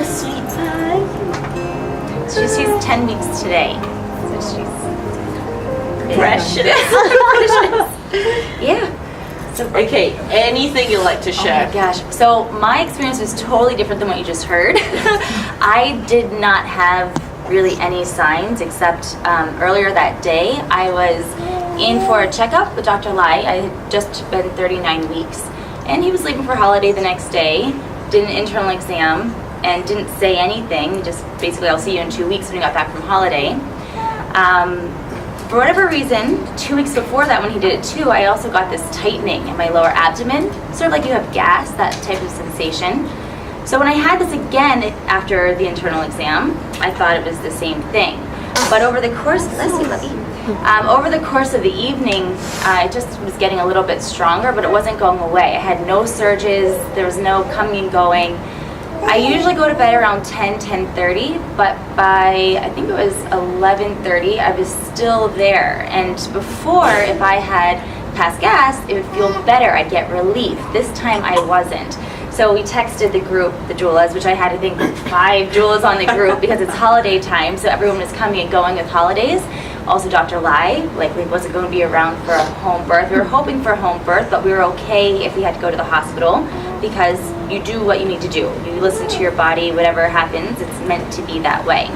Oh, sweet pie. She's 10 weeks today, so she's precious. Yeah. So, Okay, anything you'd like to share? oh my gosh. So my experience was totally different than what you just heard. I did not have really any signs except earlier that day I was in for a checkup with Dr. Lai. I had just been 39 weeks, and he was leaving for holiday the next day, did an internal exam, and didn't say anything, just basically, I'll see you in 2 weeks when he got back from holiday. For whatever reason, 2 weeks before that when he did it too, I also got this tightening in my lower abdomen, sort of like you have gas, that type of sensation. So when I had this again after the internal exam, I thought it was the same thing. But over the course, over the course of the evening, it just was getting a little bit stronger, but it wasn't going away. I had no surges, there was no coming and going. I usually go to bed around 10:30, but by, I think it was 11:30, I was still there. And before, if I had passed gas, it would feel better, I'd get relief. This time I wasn't. So we texted the group, the doulas, which I had, I think, 5 doulas on the group because it's holiday time, so everyone was coming and going with holidays. Also, Dr. Lai likely wasn't going to be around for a home birth. We were hoping for a home birth, but we were okay if we had to go to the hospital because you do what you need to do. You listen to your body, whatever happens, it's meant to be that way.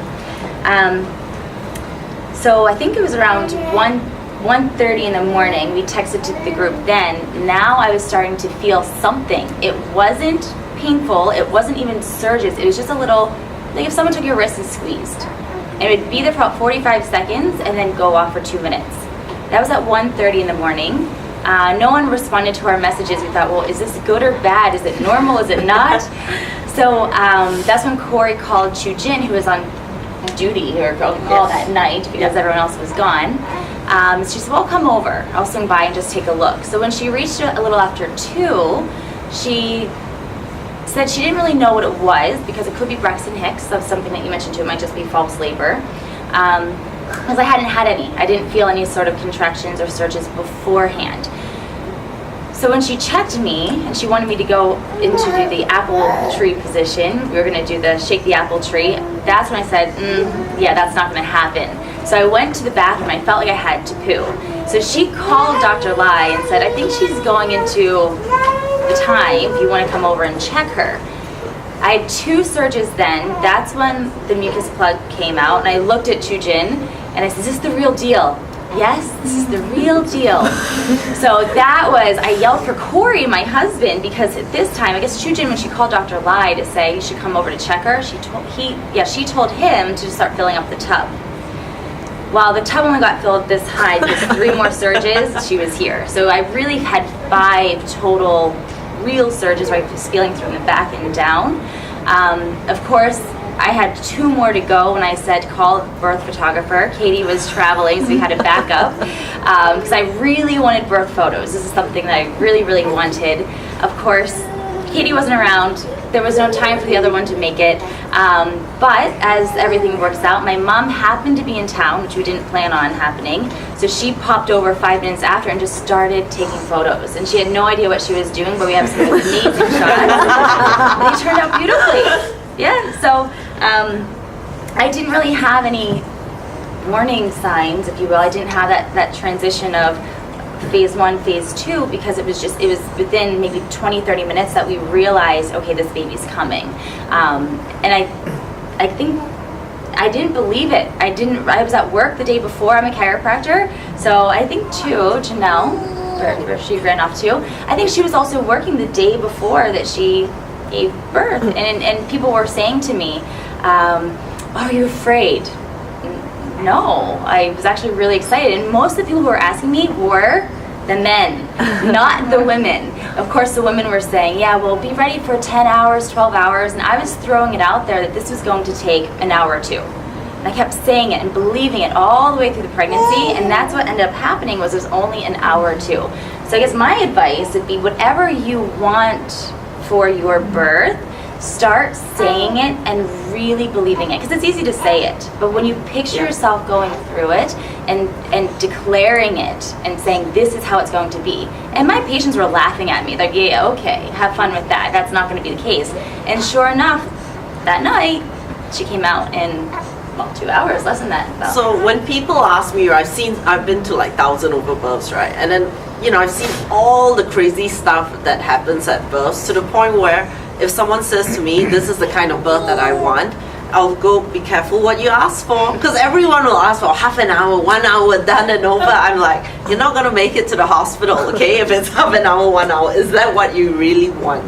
So I think it was around 1:30 in the morning. We texted to the group then. Now I was starting to feel something. It wasn't painful. It wasn't even surges. It was just a little, like if someone took your wrist and squeezed. And it would be there for about 45 seconds and then go off for 2 minutes. That was at 1:30 in the morning. No one responded to our messages. We thought, well, is this good or bad? Is it normal? Is it not? So that's when Corey called Chu Jin, who was on duty or on call that night because everyone else was gone. She said, well, come over. I'll swing by and just take a look. So when she reached a little after 2, she said she didn't really know what it was because it could be Braxton Hicks, so something that you mentioned too. It might just be false labor. Because I hadn't had any. I didn't feel any sort of contractions or surges beforehand. So when she checked me and she wanted me to go into the apple tree position, we were going to do the shake the apple tree, that's when I said, yeah, that's not going to happen. So I went to the bathroom. I felt like I had to poo. So she called Dr. Lai and said, I think she's going into the time if you want to come over and check her. I had 2 surges then. That's when the mucus plug came out, and I looked at Chu Jin and I said, is this the real deal? Yes, this is the real deal. So that was, I yelled for Corey, my husband, because at this time, I guess Chu Jin, when she called Dr. Lai to say you should come over to check her, she told him to start filling up the tub. While the tub only got filled this high, with 3 more surges, she was here. So I really had 5 total real surges where I was feeling from the back and down. Of course, I had 2 more to go when I said call a birth photographer. Katie was traveling, so we had a backup because I really wanted birth photos. This is something that I really, really wanted. Of course, Katie wasn't around. There was no time for the other one to make it. But as everything works out, my mom happened to be in town, which we didn't plan on happening. So she popped over 5 minutes after and just started taking photos. And she had no idea what she was doing, but we have some amazing shots. They turned out beautifully. Yeah, so I didn't really have any warning signs, if you will. I didn't have that transition of phase 1, phase 2, because it was within maybe 20-30 minutes that we realized, okay, this baby's coming. And I think I didn't believe it. I was at work the day before. I'm a chiropractor, so I think too, Janelle, where she ran off to, I think she was also working the day before that she gave birth, and people were saying to me, are you afraid? No, I was actually really excited, and most of the people who were asking me were the men, not the women. Of course, the women were saying, yeah, well, be ready for 10 hours, 12 hours, and I was throwing it out there that this was going to take an hour or 2. And I kept saying it and believing it all the way through the pregnancy, and that's what ended up happening, was it was only an hour or 2. So I guess my advice would be, whatever you want for your birth, start saying it and really believing it, because it's easy to say it, but when you picture yourself going through it and declaring it and saying this is how it's going to be, and my patients were laughing at me like, yeah, okay, have fun with that, that's not going to be the case. And sure enough, that night, she came out in, well, 2 hours, less than that. About. So when people ask me, I've been to like 1,000 over births, right? And then, I've seen all the crazy stuff that happens at births, to the point where if someone says to me, this is the kind of birth that I want, I'll go, be careful what you ask for. Because everyone will ask for half an hour, 1 hour, done and over. I'm like, you're not going to make it to the hospital, okay? If it's half an hour, 1 hour, is that what you really want?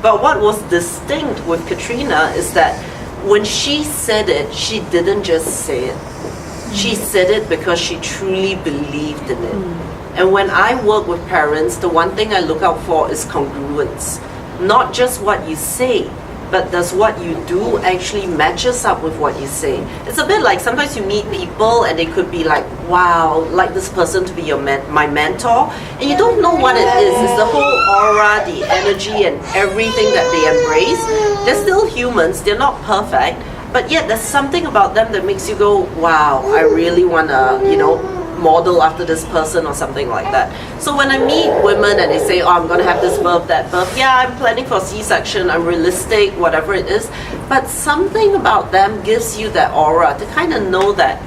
But what was distinct with Katrina is that when she said it, she didn't just say it. She said it because she truly believed in it. And when I work with parents, the one thing I look out for is congruence. Not just what you say, but does what you do actually matches up with what you say? It's a bit like sometimes you meet people and they could be like, wow, like this person to be my mentor, and you don't know what it is. It's the whole aura, the energy, and everything that they embrace. They're still humans, they're not perfect, but yet there's something about them that makes you go, wow, I really want to, model after this person or something like that. So when I meet women and they say, oh, I'm going to have this birth, that birth, yeah, I'm planning for C-section, I'm realistic, whatever it is, but something about them gives you that aura to kind of know that,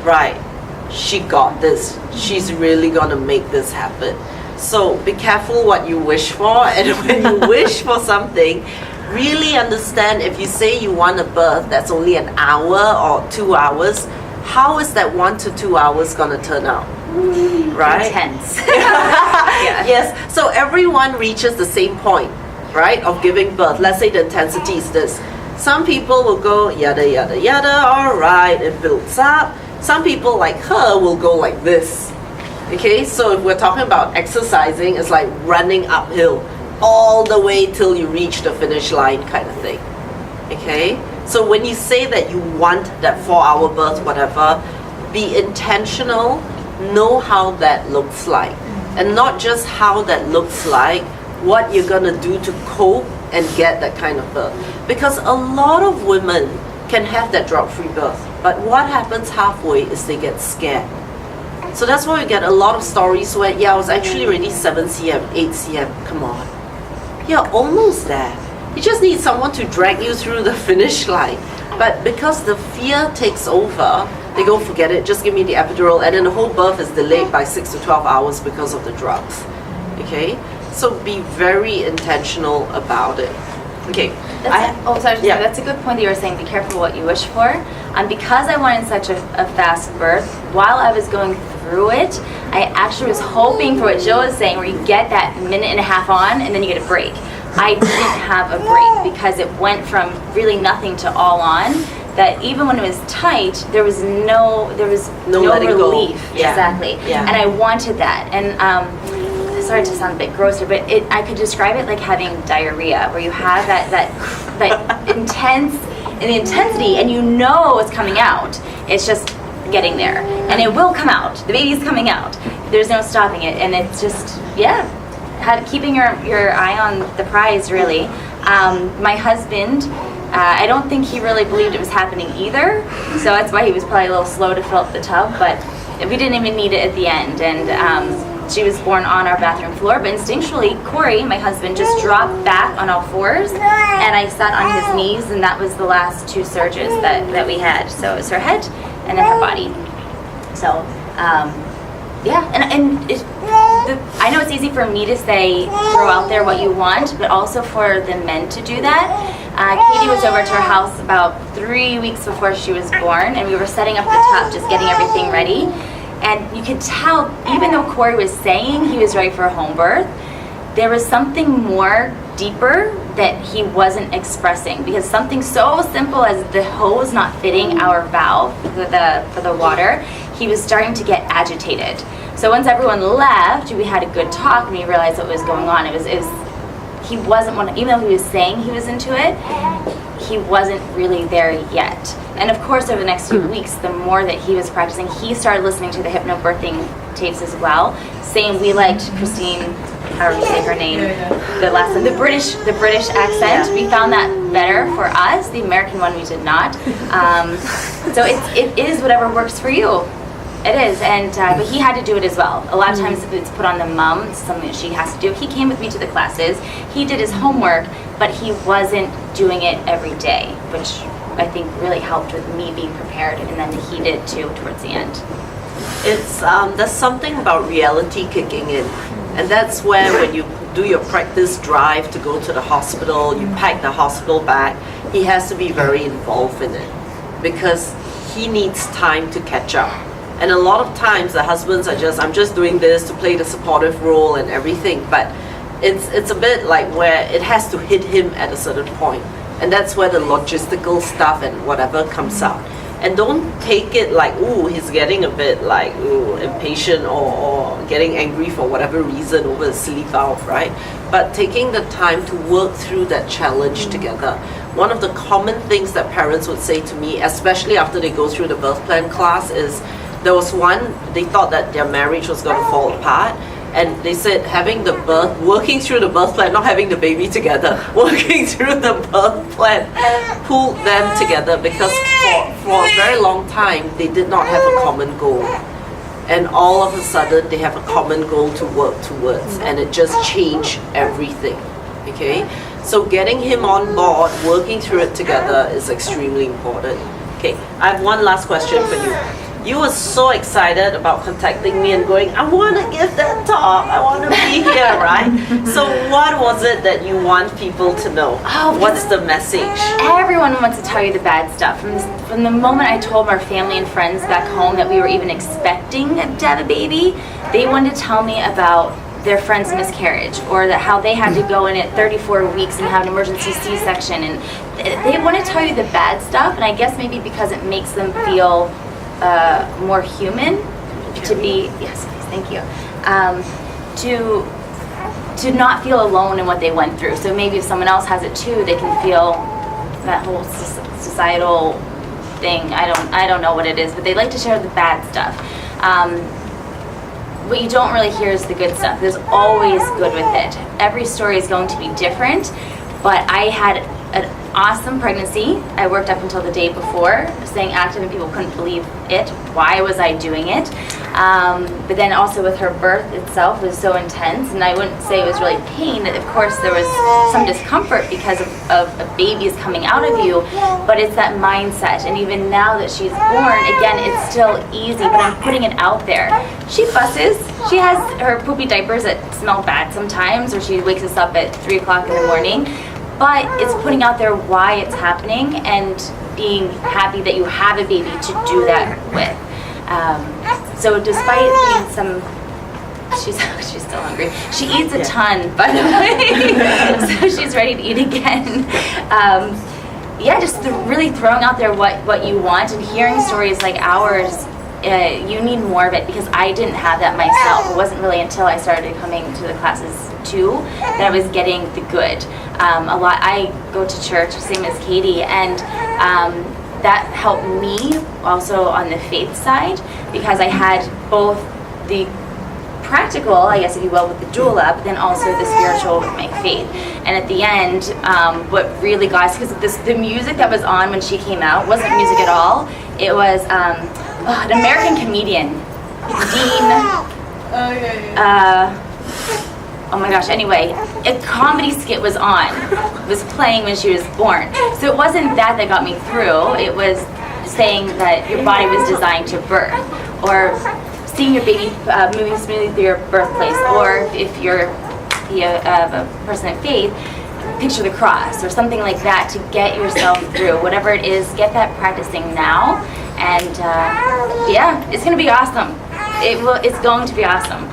right, she got this, she's really going to make this happen. So be careful what you wish for, and when you wish for something, really understand if you say you want a birth that's only an hour or 2 hours, how is that 1 to 2 hours going to turn out? Right? Intense. Yeah. Yes. So everyone reaches the same point, right, of giving birth. Let's say the intensity is this. Some people will go yada, yada, yada, all right, it builds up. Some people like her will go like this. Okay, so if we're talking about exercising, it's like running uphill all the way till you reach the finish line kind of thing. Okay? So when you say that you want that 4-hour birth, whatever, be intentional, know how that looks like. And not just how that looks like, what you're going to do to cope and get that kind of birth. Because a lot of women can have that drop-free birth, but what happens halfway is they get scared. So that's why we get a lot of stories where, yeah, I was actually already 7 cm, 8 cm, come on. You're almost there. You just need someone to drag you through the finish line. But because the fear takes over, they go, forget it, just give me the epidural, and then the whole birth is delayed by 6 to 12 hours because of the drugs. Okay? So be very intentional about it. Okay. That's a good point that you were saying, be careful what you wish for. Because I wanted such a fast birth, while I was going through it, I actually was hoping for what Jill was saying, where you get that minute and a half on and then you get a break. I didn't have a break because it went from really nothing to all on, that even when it was tight, there was no relief. Yeah. Exactly. Yeah. And I wanted that. And sorry to sound a bit grosser, but I could describe it like having diarrhea, where you have that intense, and the intensity, and you know it's coming out. It's just getting there, and it will come out. The baby's coming out. There's no stopping it, and it's just keeping your eye on the prize, really. My husband, I don't think he really believed it was happening either, so that's why he was probably a little slow to fill up the tub, but we didn't even need it at the end. And she was born on our bathroom floor, but instinctually, Corey, my husband, just dropped back on all fours, and I sat on his knees, and that was the last 2 surges that we had. So it was her head and then her body. So, I know it's easy for me to say, throw out there what you want, but also for the men to do that. Katie was over to her house about 3 weeks before she was born, and we were setting up the tub, just getting everything ready. And you could tell, even though Corey was saying he was ready for a home birth, there was something more deeper that he wasn't expressing, because something so simple as the hose not fitting our valve for the water, he was starting to get agitated. So once everyone left, we had a good talk and we realized what was going on. It was he wasn't even though he was saying he was into it, he wasn't really there yet. And of course, over the next few weeks, the more that he was practicing, he started listening to the hypnobirthing tapes as well. Same, we liked Christine, however you say her name, the last one, the British accent. Yeah. We found that better for us. The American one we did not. So it is whatever works for you. It is, and but he had to do it as well. A lot of times it's put on the mom, it's something that she has to do. He came with me to the classes, he did his homework, but he wasn't doing it every day, which I think really helped with me being prepared, and then he did too towards the end. It's there's something about reality kicking in, and that's where when you do your practice drive to go to the hospital, you pack the hospital bag, he has to be very involved in it because he needs time to catch up. And a lot of times the husbands are just, I'm just doing this to play the supportive role and everything, but it's a bit like where it has to hit him at a certain point, and that's where the logistical stuff and whatever comes out. And don't take it like, ooh, he's getting a bit like, ooh, impatient or getting angry for whatever reason over the silly valve, right? But taking the time to work through that challenge together. One of the common things that parents would say to me, especially after they go through the birth plan class, is there was one, they thought that their marriage was going to fall apart. And they said having the birth, working through the birth plan, not having the baby together, working through the birth plan, pulled them together because for a very long time they did not have a common goal. And all of a sudden they have a common goal to work towards, and it just changed everything. Okay? So getting him on board, working through it together is extremely important. Okay, I have one last question for you. You were so excited about contacting me and going, I want to give that talk, I want to be here, right? So what was it that you want people to know? Oh, what's the message? Everyone wants to tell you the bad stuff. From the moment I told our family and friends back home that we were even expecting to have a baby, they wanted to tell me about their friend's miscarriage, or that how they had to go in at 34 weeks and have an emergency C-section, and they want to tell you the bad stuff, and I guess maybe because it makes them feel more human to be, yes, please, thank you, to not feel alone in what they went through. So maybe if someone else has it too, they can feel that whole societal thing. I don't know what it is, but they like to share the bad stuff. What you don't really hear is the good stuff. There's always good with it. Every story is going to be different, but I had an awesome pregnancy. I worked up until the day before, staying active, and people couldn't believe it. Why was I doing it? But then also with her birth itself was so intense, and I wouldn't say it was really pain. Of course, there was some discomfort because of a baby is coming out of you, but it's that mindset. And even now that she's born, again, it's still easy, but I'm putting it out there. She fusses. She has her poopy diapers that smell bad sometimes, or she wakes us up at 3 o'clock in the morning. But it's putting out there why it's happening and being happy that you have a baby to do that with. So despite being some, she's still hungry. She eats a ton, by the way, so she's ready to eat again. Yeah, just really throwing out there what you want, and hearing stories like ours. You need more of it, because I didn't have that myself. It wasn't really until I started coming to the classes too that I was getting the good. I go to church, same as Katie, and that helped me also on the faith side, because I had both the practical, I guess if you will, with the doula, but then also the spiritual with my faith. And at the end, what really got us, because the music that was on when she came out wasn't music at all. It was an American comedian, Dean. Oh my gosh, anyway, a comedy skit was playing when she was born. So it wasn't that got me through, it was saying that your body was designed to birth, or seeing your baby moving smoothly through your birthplace, or if you're a person of faith, picture the cross, or something like that to get yourself through. Whatever it is, get that practicing now, and yeah, it's going to be awesome. It's going to be awesome.